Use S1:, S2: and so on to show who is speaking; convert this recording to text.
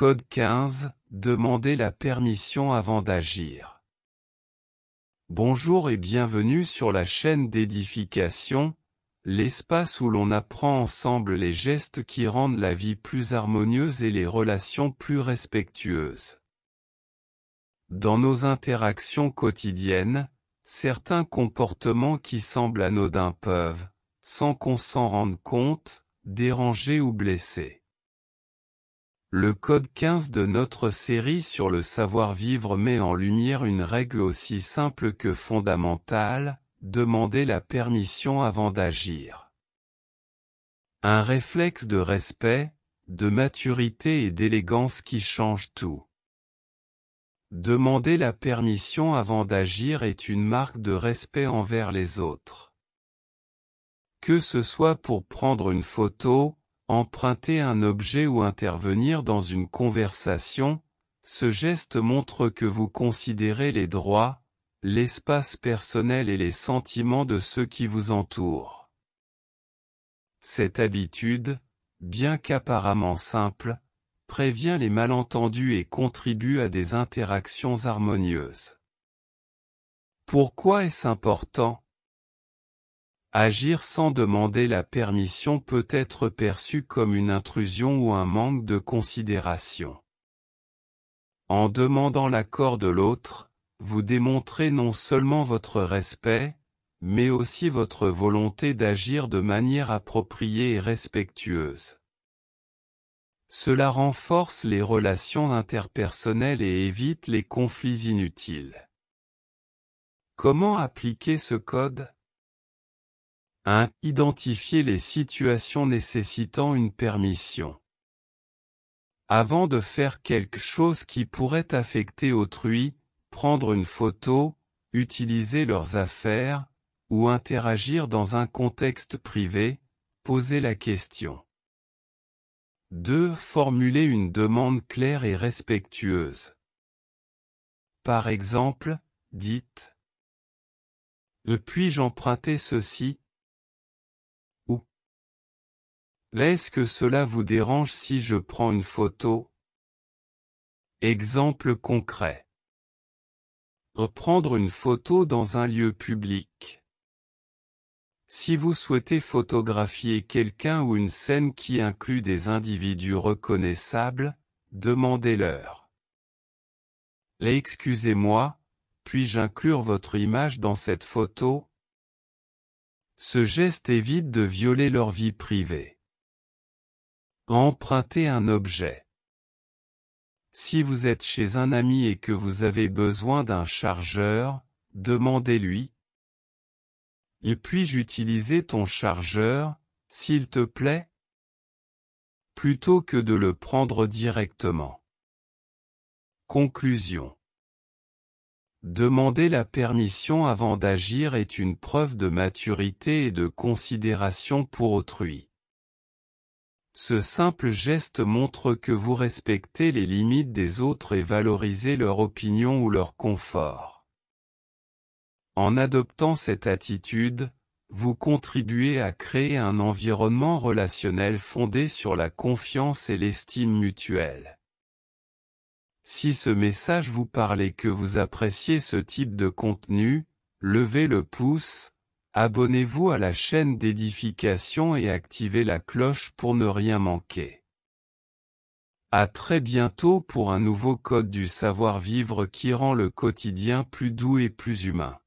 S1: Code 15, demandez la permission avant d'agir. Bonjour et bienvenue sur la chaîne d'édification, l'espace où l'on apprend ensemble les gestes qui rendent la vie plus harmonieuse et les relations plus respectueuses. Dans nos interactions quotidiennes, certains comportements qui semblent anodins peuvent, sans qu'on s'en rende compte, déranger ou blesser. Le code 15 de notre série sur le savoir-vivre met en lumière une règle aussi simple que fondamentale, demander la permission avant d'agir. Un réflexe de respect, de maturité et d'élégance qui change tout. Demander la permission avant d'agir est une marque de respect envers les autres. Que ce soit pour prendre une photo, emprunter un objet ou intervenir dans une conversation, ce geste montre que vous considérez les droits, l'espace personnel et les sentiments de ceux qui vous entourent. Cette habitude, bien qu'apparemment simple, prévient les malentendus et contribue à des interactions harmonieuses. Pourquoi est-ce important ? Agir sans demander la permission peut être perçu comme une intrusion ou un manque de considération. En demandant l'accord de l'autre, vous démontrez non seulement votre respect, mais aussi votre volonté d'agir de manière appropriée et respectueuse. Cela renforce les relations interpersonnelles et évite les conflits inutiles. Comment appliquer ce code ? 1. Identifier les situations nécessitant une permission. Avant de faire quelque chose qui pourrait affecter autrui, prendre une photo, utiliser leurs affaires, ou interagir dans un contexte privé, posez la question. 2. Formuler une demande claire et respectueuse. Par exemple, dites « Puis-je emprunter ceci ?» Est-ce que cela vous dérange si je prends une photo? Exemple concret. Prendre une photo dans un lieu public. Si vous souhaitez photographier quelqu'un ou une scène qui inclut des individus reconnaissables, demandez-leur. Excusez-moi, puis-je inclure votre image dans cette photo? Ce geste évite de violer leur vie privée. Emprunter un objet. Si vous êtes chez un ami et que vous avez besoin d'un chargeur, demandez-lui. Puis-je utiliser ton chargeur, s'il te plaît? Plutôt que de le prendre directement. Conclusion. Demander la permission avant d'agir est une preuve de maturité et de considération pour autrui. Ce simple geste montre que vous respectez les limites des autres et valorisez leur opinion ou leur confort. En adoptant cette attitude, vous contribuez à créer un environnement relationnel fondé sur la confiance et l'estime mutuelle. Si ce message vous parle et que vous appréciez ce type de contenu, levez le pouce, abonnez-vous à la chaîne d'édification et activez la cloche pour ne rien manquer. À très bientôt pour un nouveau code du savoir-vivre qui rend le quotidien plus doux et plus humain.